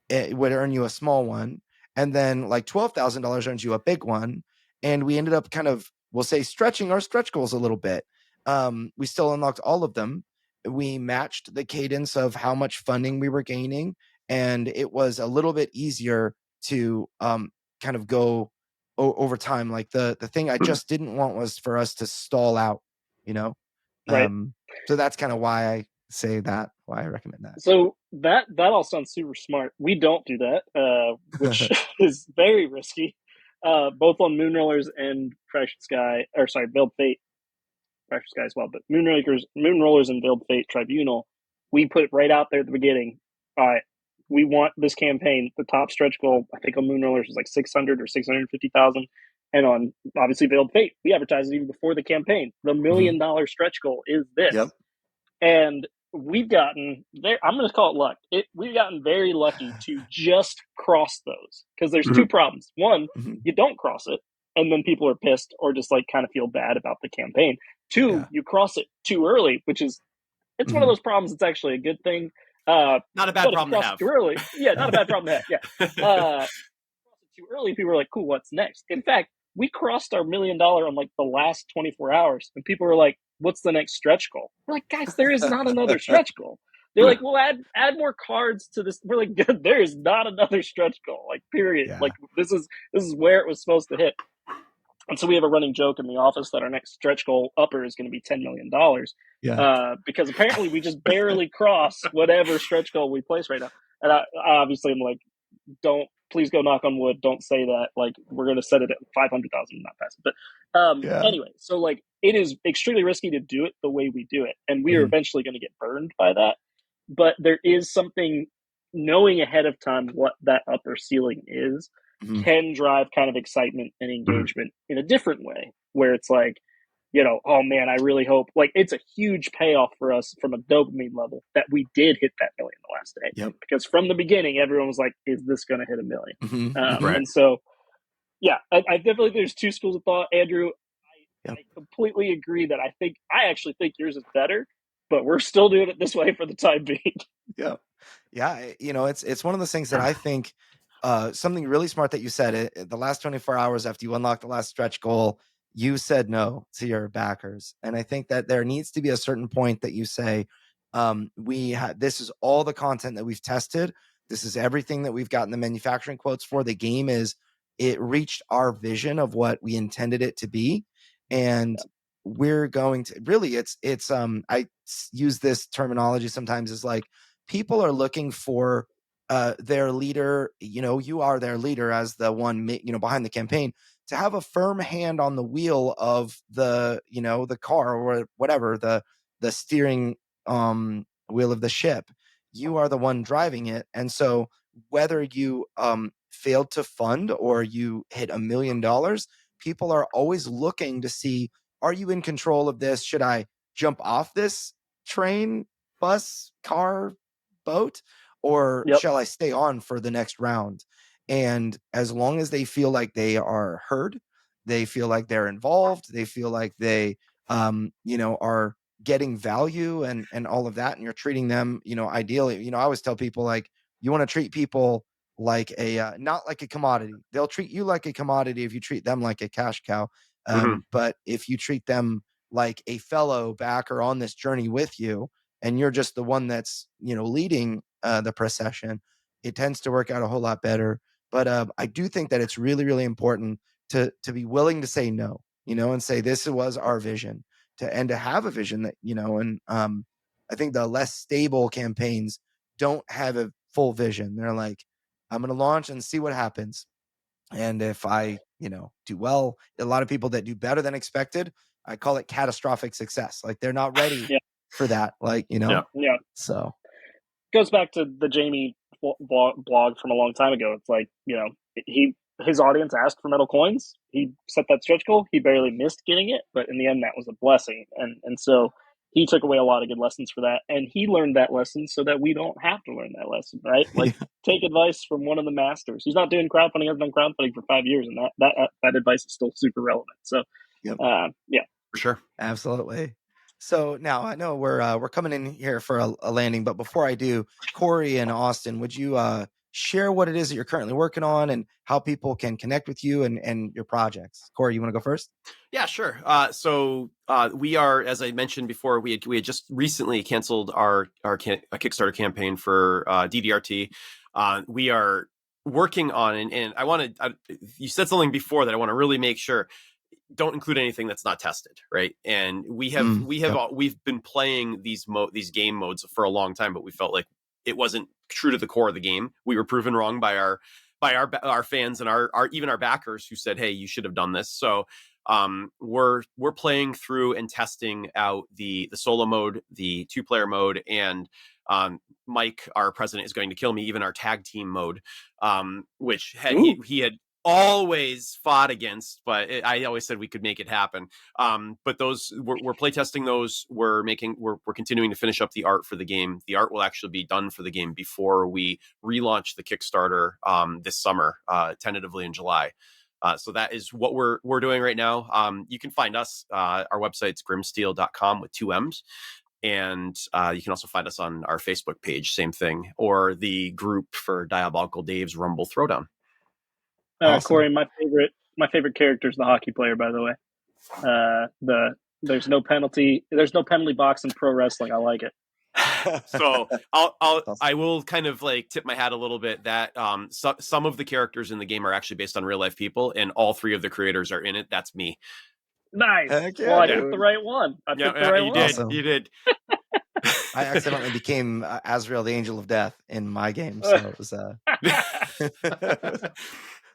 It would earn you a small one, and then like $12,000 earns you a big one. And we ended up kind of, we'll say, stretching our stretch goals a little bit. We still unlocked all of them. We matched the cadence of how much funding we were gaining, and it was a little bit easier to kind of go over time. Like the thing I just didn't want was for us to stall out, Right. So that's kind of why I say that, why I recommend that. So that all sounds super smart. We don't do that, which is very risky, both on Moonrollers and Crashed Sky, or sorry, Veiled Fate, Crashed Sky as well. But Moonrollers and Veiled Fate Tribunal, we put it right out there at the beginning. All right, we want this campaign. The top stretch goal, I think on Moonrollers was like 600 or 650,000, and on obviously Veiled Fate, we advertised it even before the campaign. The $1 million stretch goal is this. Yep. And we've gotten there. I'm going to call it luck. We've gotten very lucky to just cross those, because there's 2 problems. One, you don't cross it, and then people are pissed or just like kind of feel bad about the campaign. 2, you cross it too early, which is, it's one of those problems. It's actually a good thing. Not a bad problem to have. Too early, not a bad problem to have. Yeah. Too early, people are like, cool, what's next? In fact, we crossed our $1 million on like the last 24 hours, and people were like, what's the next stretch goal? We're like, guys, there is not another stretch goal. They're like, well, add more cards to this. We're like, there is not another stretch goal, like, period. Yeah. Like, this is where it was supposed to hit. And so we have a running joke in the office that our next stretch goal upper is going to be $10 million. Because apparently we just barely cross whatever stretch goal we place right now. And I obviously am like, please go knock on wood. Don't say that. Like, we're going to set it at 500,000 and not pass it. But anyway, so like, it is extremely risky to do it the way we do it. And we are eventually going to get burned by that. But there is something, knowing ahead of time what that upper ceiling is can drive kind of excitement and engagement in a different way, where it's like, oh man, I really hope, like, it's a huge payoff for us from a dopamine level that we did hit that $1 million the last day. Because from the beginning, everyone was like, is this going to hit $1 million? And so, I definitely, there's 2 schools of thought, Andrew. I completely agree that I actually think yours is better, but we're still doing it this way for the time being. It's one of those things that I think something really smart that you said. The last 24 hours after you unlock the last stretch goal, you said no to your backers. And I think that there needs to be a certain point that you say, this is all the content that we've tested. This is everything that we've gotten the manufacturing quotes for. The game is it reached our vision of what we intended it to be. And we're going to really, I use this terminology sometimes, is like, people are looking for their leader. You are their leader as the one, behind the campaign, to have a firm hand on the wheel of the car, or whatever, the steering wheel of the ship. You are the one driving it. And so whether you failed to fund or you hit $1 million, people are always looking to see, are you in control of this? Should I jump off this train, bus, car, boat, or shall I stay on for the next round? And as long as they feel like they are heard, they feel like they're involved, they feel like they are getting value and all of that, and you're treating them ideally. I always tell people, like, you want to treat people like not like a commodity. They'll treat you like a commodity if you treat them like a cash cow. But if you treat them like a fellow backer on this journey with you, and you're just the one that's leading the procession, it tends to work out a whole lot better. But I do think that it's really, really important to be willing to say no, and say, this was our vision, and to have a vision that, and I think the less stable campaigns don't have a full vision. They're like, I'm going to launch and see what happens. And if I, do well, a lot of people that do better than expected, I call it catastrophic success. Like, they're not ready for that. Like, so goes back to the Jamie blog from a long time ago. It's like, his audience asked for metal coins. He set that stretch goal. He barely missed getting it, but in the end, that was a blessing. And so he took away a lot of good lessons for that. And he learned that lesson so that we don't have to learn that lesson, right? Like, take advice from one of the masters. He's not doing crowdfunding, hasn't done crowdfunding for 5 years, and that advice is still super relevant. So, for sure. Absolutely. So now I know we're coming in here for a landing, but before I do, Corey and Austin, would you share what it is that you're currently working on and how people can connect with you and your projects? Corey, you want to go first? Yeah, sure. So we are, as I mentioned before, we had just recently canceled our Kickstarter campaign for DDRT. We are working on, and I wanted, you said something before that I want to really make sure. Don't include anything that's not tested, right? And we've been playing these game modes for a long time, but we felt like it wasn't true to the core of the game. We were proven wrong by our fans and our even our backers, who said, "Hey, you should have done this." So we're playing through and testing out the solo mode, the 2-player mode, and Mike, our president, is going to kill me, even our tag team mode, which he had always fought against, but I always said we could make it happen. But those we're playtesting those. We're continuing to finish up the art for the game. The art will actually be done for the game before we relaunch the Kickstarter this summer, tentatively in July. So that is what we're doing right now. You can find us. Our website's grimmsteel.com with 2 M's. And you can also find us on our Facebook page, same thing, or the group for Diabolical Dave's Rumble Throwdown. Awesome. Corey, my favorite character is the hockey player, by the way. There's no penalty box in pro wrestling. I like it. So I will kind of like tip my hat a little bit that some of the characters in the game are actually based on real life people, and all 3 of the creators are in it. That's me. Nice. Yeah, well, I picked the right one. Awesome. You did. I accidentally became Azrael, the Angel of Death, in my game, so it was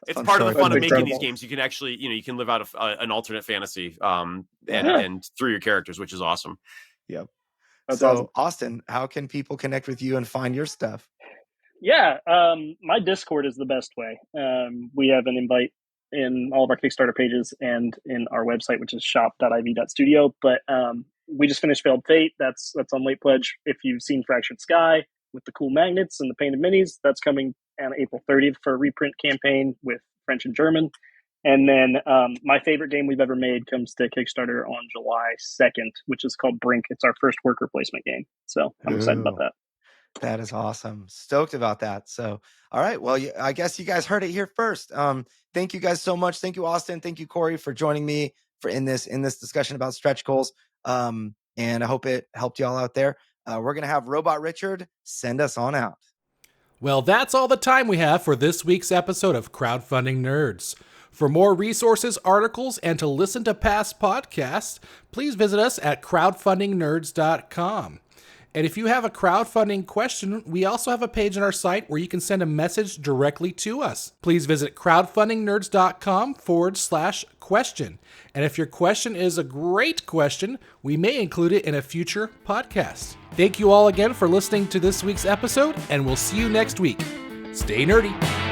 it's part of the fun of making these games. You can actually, you can live out of an alternate fantasy, and through your characters, which is awesome. Yep. That's so, awesome. Austin, how can people connect with you and find your stuff? Yeah, my Discord is the best way. We have an invite in all of our Kickstarter pages and in our website, which is shop.iv.studio. But we just finished Failed Fate. That's on late pledge. If you've seen Fractured Sky with the cool magnets and the painted minis, that's coming on April 30th for a reprint campaign with French and German. And then my favorite game we've ever made comes to Kickstarter on July 2nd, which is called Brink. It's our first worker placement game. So I'm excited about that. That is awesome. Stoked about that. So, all right. Well, I guess you guys heard it here first. Thank you guys so much. Thank you, Austin. Thank you, Corey, for joining me in this discussion about stretch goals. And I hope it helped you all out there. We're going to have Robot Richard send us on out. Well, that's all the time we have for this week's episode of Crowdfunding Nerds. For more resources, articles, and to listen to past podcasts, please visit us at crowdfundingnerds.com. And if you have a crowdfunding question, we also have a page on our site where you can send a message directly to us. Please visit crowdfundingnerds.com/question. And if your question is a great question, we may include it in a future podcast. Thank you all again for listening to this week's episode, and we'll see you next week. Stay nerdy.